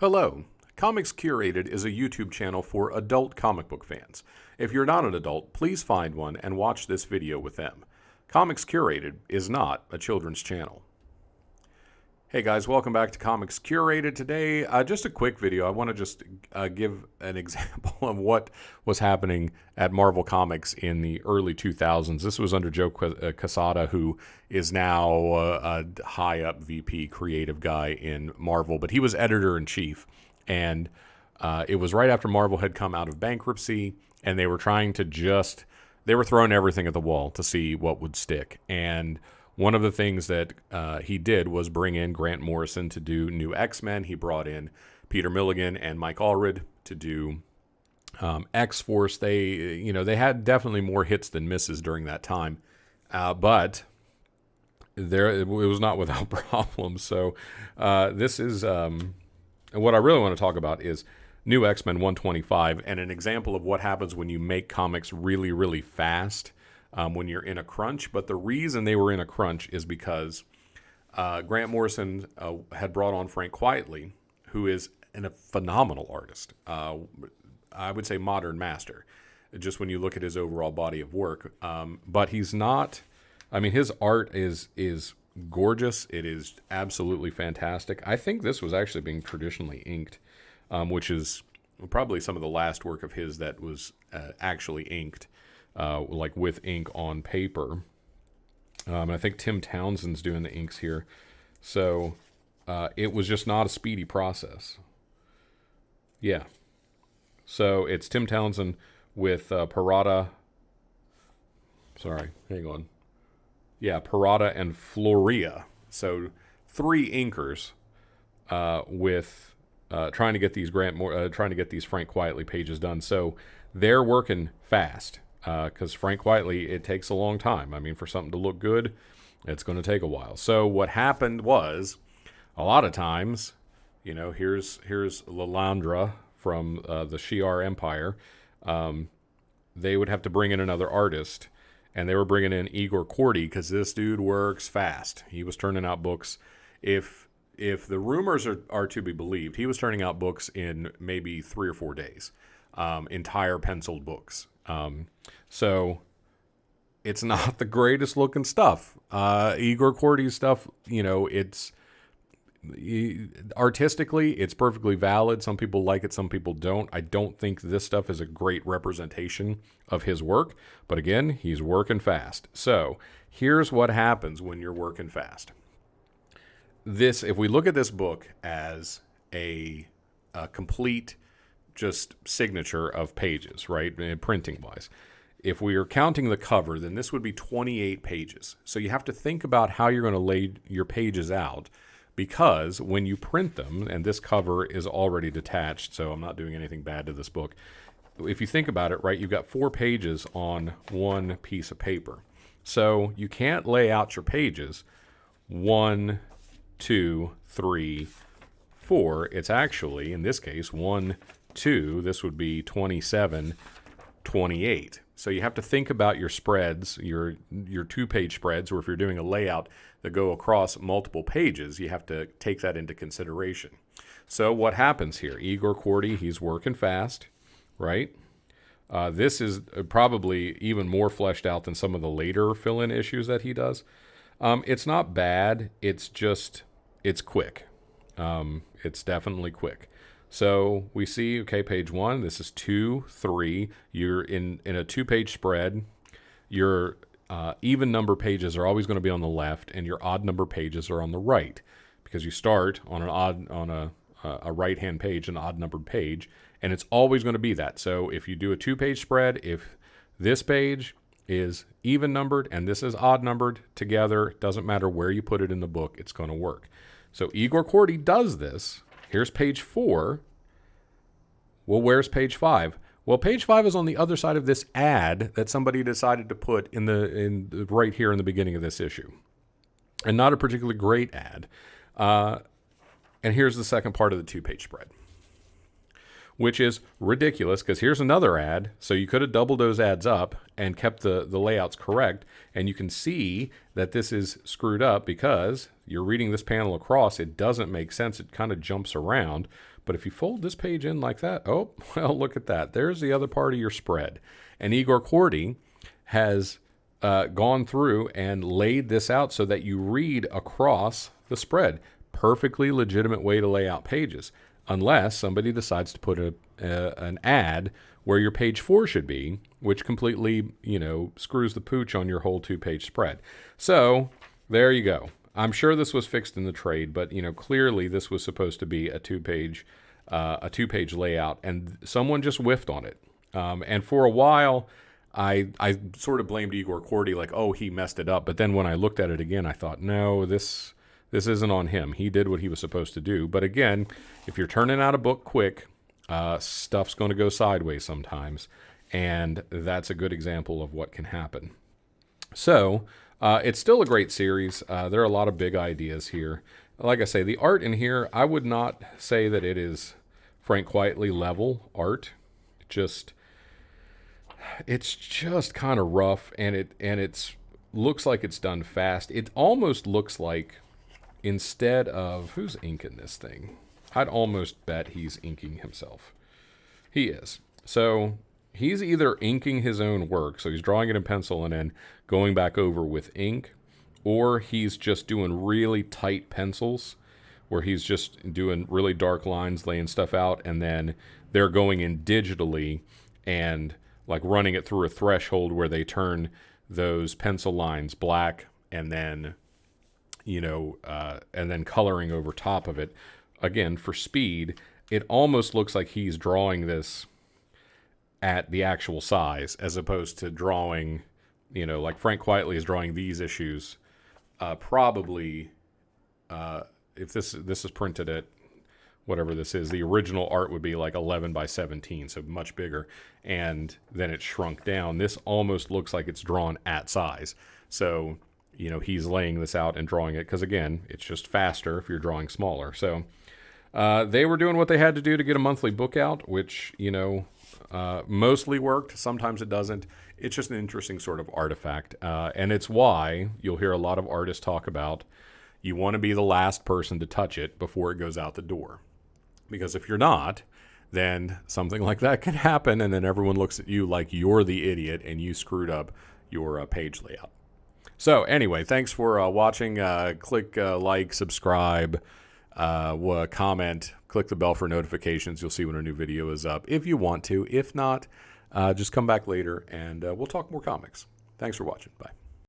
Hello. Comics Curated is a YouTube channel for adult comic book fans. If you're not an adult, please find one and watch this video with them. Comics Curated is not a children's channel. Hey guys, welcome back to Comics Curated. Today, just a quick video. I want to just give an example of what was happening at Marvel Comics in the early 2000s. This was under Joe Quesada, who is now a high-up VP creative guy in Marvel, but he was editor-in-chief. And it was right after Marvel had come out of bankruptcy, and they were trying to they were throwing everything at the wall to see what would stick. And one of the things that he did was bring in Grant Morrison to do New X-Men. He brought in Peter Milligan and Mike Allred to do X-Force. They had definitely more hits than misses during that time, but it was not without problems. So this is what I really want to talk about is New X-Men 125, and an example of what happens when you make comics really, really fast. When you're in a crunch. But the reason they were in a crunch is because Grant Morrison had brought on Frank Quitely, who is a phenomenal artist. I would say modern master, just when you look at his overall body of work. But he's not, his art is gorgeous. It is absolutely fantastic. I think this was actually being traditionally inked, which is probably some of the last work of his that was actually inked. Like with ink on paper. I think Tim Townsend's doing the inks here. So it was just not a speedy process. Yeah. So it's Tim Townsend with Parada. Sorry, hang on. Yeah, Parada and Floria. So 3 inkers with trying to get these trying to get these Frank Quitely pages done. So they're working fast. Because Frank Quitely, it takes a long time. For something to look good, it's going to take a while. So what happened was, a lot of times, here's Lalandra from the Shi'ar Empire. They would have to bring in another artist, and they were bringing in Igor Kordey because this dude works fast. He was turning out books. If the rumors are to be believed, he was turning out books in maybe 3 or 4 days, entire penciled books. So it's not the greatest looking stuff. Igor Kordey's stuff, it's artistically, it's perfectly valid. Some people like it, some people don't. I don't think this stuff is a great representation of his work, but again, he's working fast. So here's what happens when you're working fast. If we look at this book as a complete just signature of pages, right, printing wise. If we are counting the cover, then this would be 28 pages. So you have to think about how you're going to lay your pages out, because when you print them, and this cover is already detached, so I'm not doing anything bad to this book. If you think about it, right, you've got 4 pages on one piece of paper. So you can't lay out your pages 1, 2, 3, 4. It's actually, in this case, 1, 2, this would be 27, 28. So you have to think about your spreads, your 2-page spreads, or if you're doing a layout that go across multiple pages, you have to take that into consideration. So what happens here? Igor Kordey, he's working fast, right? This is probably even more fleshed out than some of the later fill-in issues that he does. It's not bad. It's quick. It's definitely quick. So we see, okay, page 1, this is 2, 3. You're in a 2-page spread. Your even number pages are always going to be on the left, and your odd number pages are on the right, because you start on a right-hand page, an odd numbered page, and it's always going to be that. So if you do a 2-page spread, if this page is even numbered and this is odd numbered together, doesn't matter where you put it in the book, it's going to work. So Igor Kordey does this. Here's page 4. Well, where's page 5? Well, page 5 is on the other side of this ad that somebody decided to put in right here in the beginning of this issue. And not a particularly great ad. And here's the second part of the 2-page spread. which is ridiculous because here's another ad. So you could have doubled those ads up and kept the layouts correct. And you can see that this is screwed up because you're reading this panel across. It doesn't make sense. It kind of jumps around. But if you fold this page in like that, oh, well, look at that. There's the other part of your spread. And Igor Kordey has gone through and laid this out so that you read across the spread. Perfectly legitimate way to lay out pages, unless somebody decides to put an ad where your page 4 should be, which completely, screws the pooch on your whole 2-page spread. So there you go. I'm sure this was fixed in the trade, but clearly this was supposed to be a two-page layout, and someone just whiffed on it. And for a while, I sort of blamed Igor Kordey, like, oh, he messed it up. But then when I looked at it again, I thought, no, this isn't on him. He did what he was supposed to do. But again, if you're turning out a book quick, stuff's going to go sideways sometimes. And that's a good example of what can happen. So it's still a great series. There are a lot of big ideas here. Like I say, the art in here, I would not say that it is Frank Quietly level art. It's just kind of rough, and it's looks like it's done fast. It almost looks like, instead of, who's inking this thing? I'd almost bet he's inking himself. He is. So he's either inking his own work, so he's drawing it in pencil and then going back over with ink, or he's just doing really tight pencils where he's just doing really dark lines, laying stuff out, and then they're going in digitally and like running it through a threshold where they turn those pencil lines black, and then and then coloring over top of it. Again, for speed, it almost looks like he's drawing this at the actual size, as opposed to drawing, like Frank Quietly is drawing these issues. Probably, if this is printed at whatever this is, the original art would be like 11 by 17, so much bigger, and then it shrunk down. This almost looks like it's drawn at size. So, he's laying this out and drawing it because, again, it's just faster if you're drawing smaller. So they were doing what they had to do to get a monthly book out, which, mostly worked. Sometimes it doesn't. It's just an interesting sort of artifact, and it's why you'll hear a lot of artists talk about you want to be the last person to touch it before it goes out the door. Because if you're not, then something like that can happen, and then everyone looks at you like you're the idiot and you screwed up your page layout. So anyway, thanks for watching. Click like, subscribe, comment, click the bell for notifications. You'll see when a new video is up if you want to. If not, just come back later and we'll talk more comics. Thanks for watching. Bye.